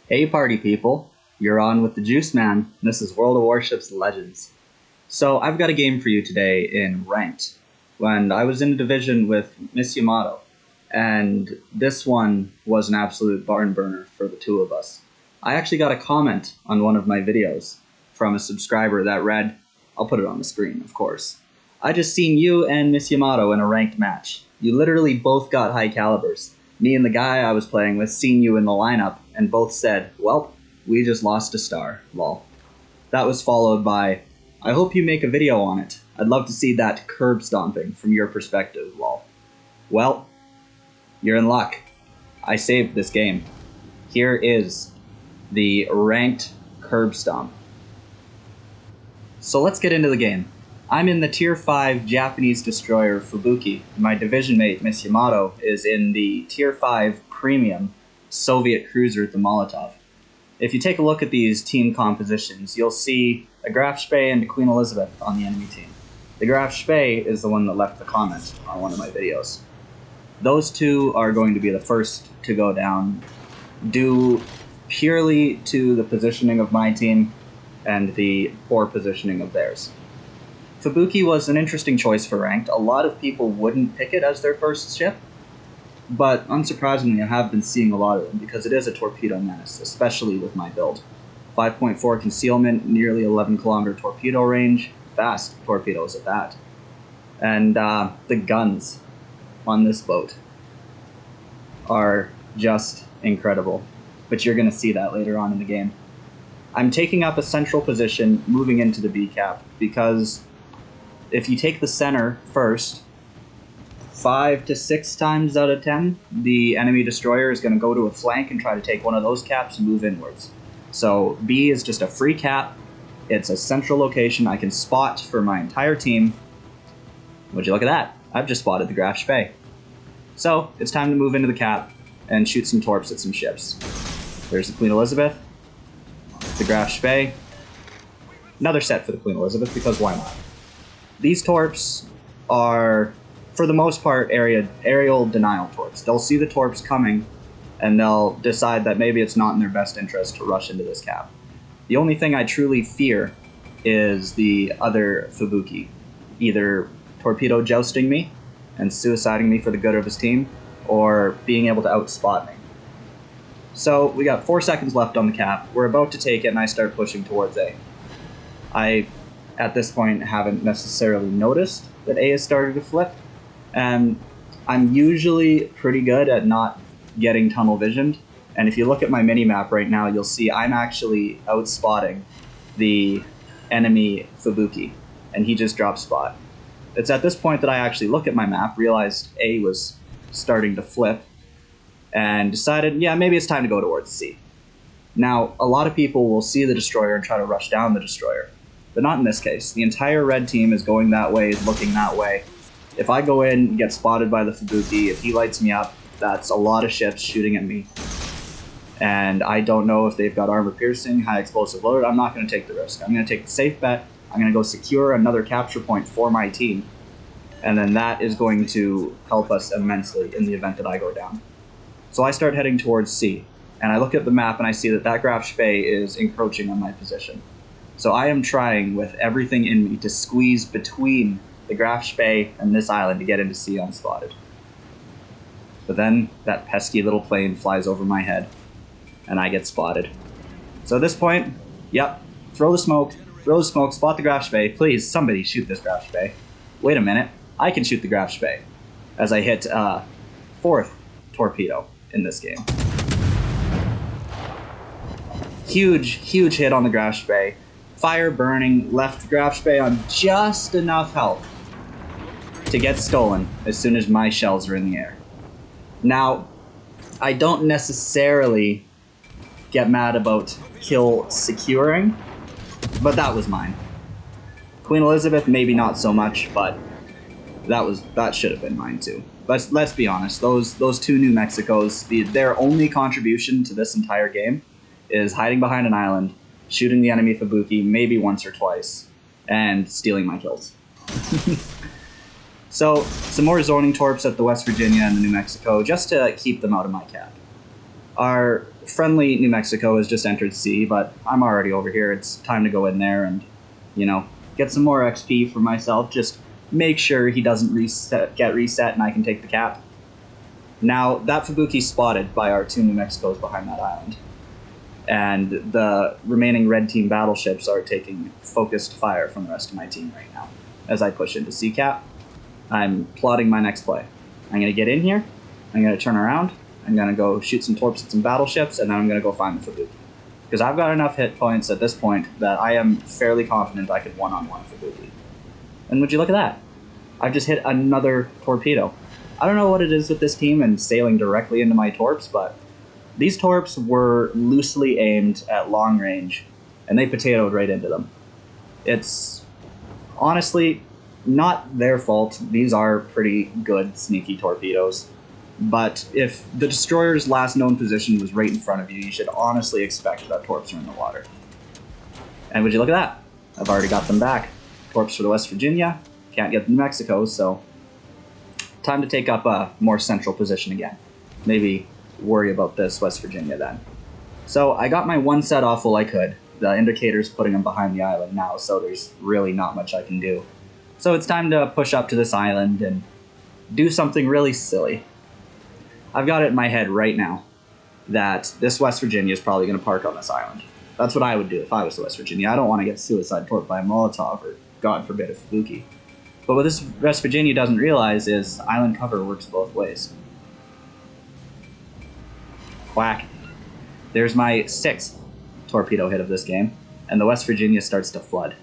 Hey party people, you're on with the Juice Man. This is World of Warships Legends. So I've got a game for you today in Ranked. When I was in a division with Miss Yamato, and this one was an absolute barn burner for the two of us. I actually got a comment on one of my videos from a subscriber that read, I'll put it on the screen, of course. I just seen you and Miss Yamato in a ranked match. You literally both got high calibers. Me and the guy I was playing with seen you in the lineup and both said, well, we just lost a star, lol. That was followed by, I hope you make a video on it. I'd love to see that curb stomping from your perspective, lol. Well, you're in luck. I saved this game. Here is the ranked curb stomp. So let's get into the game. I'm in the Tier 5 Japanese destroyer Fubuki. My division mate, Miss Yamato, is in the Tier 5 Premium Soviet cruiser, the Molotov. If you take a look at these team compositions, you'll see a Graf Spee and a Queen Elizabeth on the enemy team. The Graf Spee is the one that left the comment on one of my videos. Those two are going to be the first to go down, due purely to the positioning of my team and the poor positioning of theirs. Fubuki was an interesting choice for ranked. A lot of people wouldn't pick it as their first ship, but unsurprisingly I have been seeing a lot of them because it is a torpedo menace, especially with my build. 5.4 concealment, nearly 11 kilometer torpedo range, fast torpedoes at that. And the guns on this boat are just incredible, but you're going to see that later on in the game. I'm taking up a central position moving into the B cap because if you take the center first, 5 to 6 times out of 10, the enemy destroyer is going to go to a flank and try to take one of those caps and move inwards. So B is just a free cap. It's a central location I can spot for my entire team. Would you look at that? I've just spotted the Graf Spee. So it's time to move into the cap and shoot some torps at some ships. There's the Queen Elizabeth, the Graf Spee, another set for the Queen Elizabeth because why not? These torps are, for the most part, aerial denial torps. They'll see the torps coming, and they'll decide that maybe it's not in their best interest to rush into this cap. The only thing I truly fear is the other Fubuki, either torpedo jousting me and suiciding me for the good of his team, or being able to outspot me. So we got 4 seconds left on the cap. We're about to take it, and I start pushing towards A. I, at this point, haven't necessarily noticed that A has started to flip, and I'm usually pretty good at not getting tunnel visioned, and if you look at my mini-map right now, you'll see I'm actually outspotting the enemy Fubuki, and he just dropped spot. It's at this point that I actually look at my map, realized A was starting to flip, and decided, yeah, maybe it's time to go towards C. Now, a lot of people will see the destroyer and try to rush down the destroyer, but not in this case. The entire red team is going that way, is looking that way. If I go in and get spotted by the Fubuki, if he lights me up, that's a lot of ships shooting at me. And I don't know if they've got armor piercing, high explosive loaded. I'm not going to take the risk. I'm going to take the safe bet. I'm going to go secure another capture point for my team. And then that is going to help us immensely in the event that I go down. So I start heading towards C. And I look at the map and I see that that Graf Spee is encroaching on my position. So I am trying with everything in me to squeeze between the Graf Spee and this island to get into C unspotted. But then that pesky little plane flies over my head, and I get spotted. So at this point, yep, throw the smoke, spot the Graf Spee. Please, somebody shoot this Graf Spee. Wait a minute, I can shoot the Graf Spee, as I hit 4th torpedo in this game. Huge hit on the Graf Spee. Fire burning, left the Graf Spee on just enough health to get stolen as soon as my shells are in the air. Now, I don't necessarily get mad about kill securing, but that was mine. Queen Elizabeth, maybe not so much, but that should have been mine too. Let's be honest, those two New Mexicos, their only contribution to this entire game is hiding behind an island, shooting the enemy Fubuki maybe once or twice, and stealing my kills. So, some more zoning torps at the West Virginia and the New Mexico, just to keep them out of my cap. Our friendly New Mexico has just entered sea, but I'm already over here. It's time to go in there and, get some more XP for myself. Just make sure he doesn't get reset and I can take the cap. Now, that Fubuki's spotted by our 2 New Mexicos behind that island. And the remaining red team battleships are taking focused fire from the rest of my team right now. As I push into sea cap, I'm plotting my next play. I'm going to get in here, I'm going to turn around, I'm going to go shoot some torps at some battleships, and then I'm going to go find the Fubuki. Because I've got enough hit points at this point that I am fairly confident I could one-on-one Fubuki. And would you look at that? I've just hit another torpedo. I don't know what it is with this team and sailing directly into my torps, but these torps were loosely aimed at long range, and they potatoed right into them. It's honestly not their fault. These are pretty good, sneaky torpedoes. But if the destroyer's last known position was right in front of you, you should honestly expect that torps are in the water. And would you look at that? I've already got them back. Torps for the West Virginia. Can't get New Mexico, so time to take up a more central position again. Maybe worry about this West Virginia then. So I got my one set off while I could. The indicator's putting them behind the island now, so there's really not much I can do. So it's time to push up to this island and do something really silly. I've got it in my head right now that this West Virginia is probably going to park on this island. That's what I would do if I was the West Virginia. I don't want to get suicide torped by a Molotov or, God forbid, a Fubuki. But what this West Virginia doesn't realize is island cover works both ways. Whack. There's my 6th torpedo hit of this game, and the West Virginia starts to flood.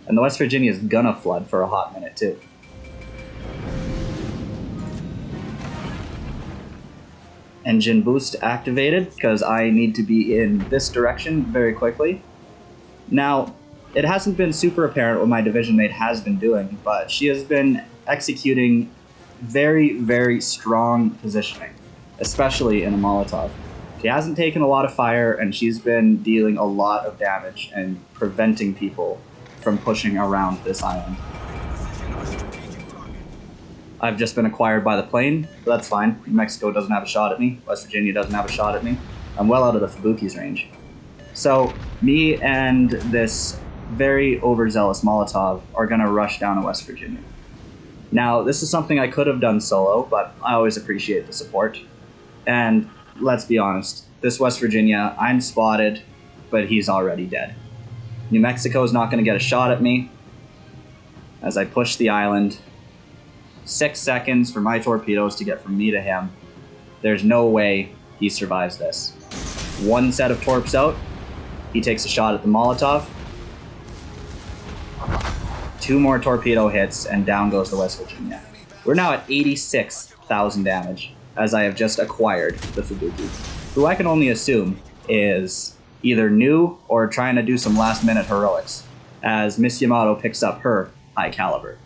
And the West Virginia is gonna flood for a hot minute too. Engine boost activated, because I need to be in this direction very quickly. Now, it hasn't been super apparent what my division mate has been doing, but she has been executing very, very strong positioning, especially in a Molotov. She hasn't taken a lot of fire, and she's been dealing a lot of damage and preventing people from pushing around this island. I've just been acquired by the plane, but that's fine. New Mexico doesn't have a shot at me. West Virginia doesn't have a shot at me. I'm well out of the Fubuki's range. So me and this very overzealous Molotov are going to rush down to West Virginia. Now, this is something I could have done solo, but I always appreciate the support. And let's be honest, this West Virginia, I'm spotted, but he's already dead. New Mexico is not going to get a shot at me. As I push the island, 6 seconds for my torpedoes to get from me to him. There's no way he survives this. 1 set of torps out, he takes a shot at the Molotov. 2 more torpedo hits, and down goes the West Virginia. We're now at 86,000 damage, as I have just acquired the Fubuki, who I can only assume is either new or trying to do some last-minute heroics, as Miss Yamato picks up her high caliber.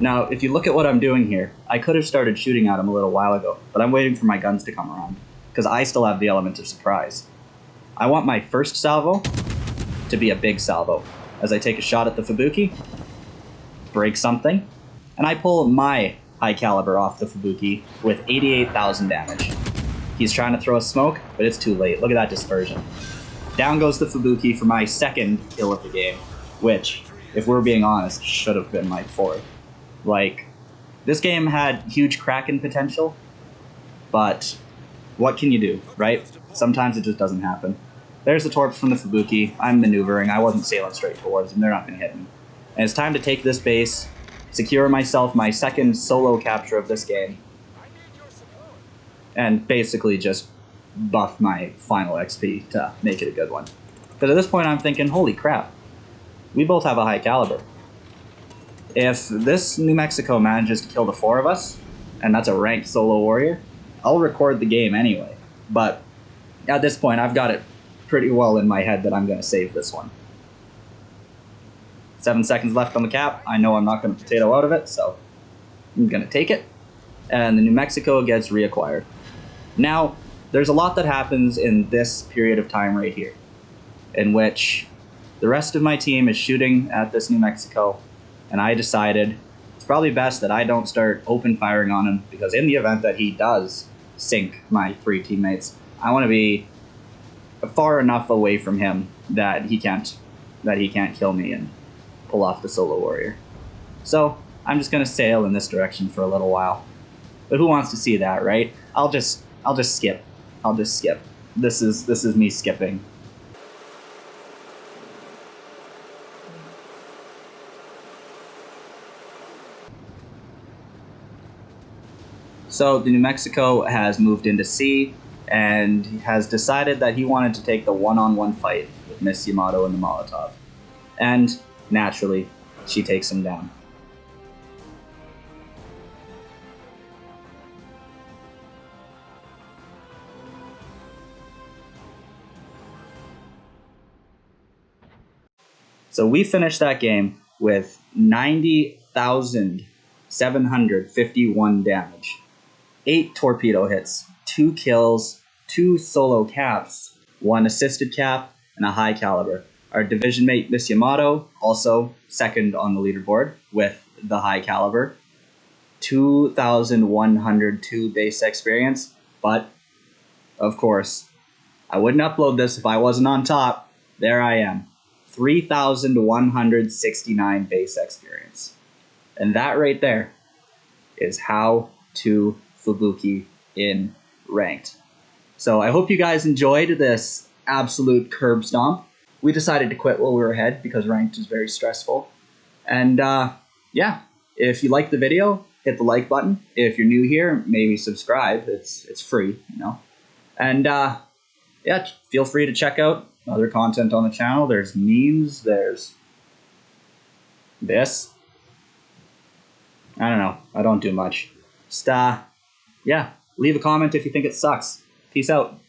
Now, if you look at what I'm doing here, I could have started shooting at him a little while ago, but I'm waiting for my guns to come around, because I still have the element of surprise. I want my first salvo to be a big salvo, as I take a shot at the Fubuki, break something, and I pull my high caliber off the Fubuki with 88,000 damage. He's trying to throw a smoke, but it's too late. Look at that dispersion. Down goes the Fubuki for my 2nd kill of the game, which, if we're being honest, should have been my 4th. Like, this game had huge Kraken potential, but what can you do, right? Sometimes it just doesn't happen. There's the torps from the Fubuki. I'm maneuvering. I wasn't sailing straight towards them. They're not going to hit me. And it's time to take this base, secure myself my 2nd solo capture of this game, and basically just buff my final XP to make it a good one. Because at this point I'm thinking, holy crap, we both have a high caliber. If this New Mexico manages to kill the 4 of us, and that's a ranked solo warrior, I'll record the game anyway. But at this point, I've got it pretty well in my head that I'm going to save this one. 7 seconds left on the cap. I know I'm not going to potato out of it, so I'm going to take it. And the New Mexico gets reacquired. Now, there's a lot that happens in this period of time right here, in which the rest of my team is shooting at this New Mexico, and I decided probably best that I don't start open firing on him, because in the event that he does sink my 3 teammates, I want to be far enough away from him that he can't kill me and pull off the solo warrior. So I'm just gonna sail in this direction for a little while. But who wants to see that, right? I'll just skip. I'll just skip. This is me skipping. So the New Mexico has moved into sea and has decided that he wanted to take the one-on-one fight with Miss Yamato and the Molotov. And naturally, she takes him down. So we finished that game with 90,751 damage, 8 torpedo hits, 2 kills, 2 solo caps, 1 assisted cap, and a high caliber. Our division mate, Miss Yamato, also second on the leaderboard with the high caliber. 2,102 base experience, but of course, I wouldn't upload this if I wasn't on top. There I am. 3,169 base experience. And that right there is how to Fubuki in ranked. So I hope you guys enjoyed this absolute curb stomp. We decided to quit while we were ahead because ranked is very stressful. And yeah, if you liked the video, hit the like button. If you're new here, maybe subscribe. It's free, you know. And yeah, feel free to check out other content on the channel. There's memes, there's this. I don't know. I don't do much. Just, yeah, leave a comment if you think it sucks. Peace out.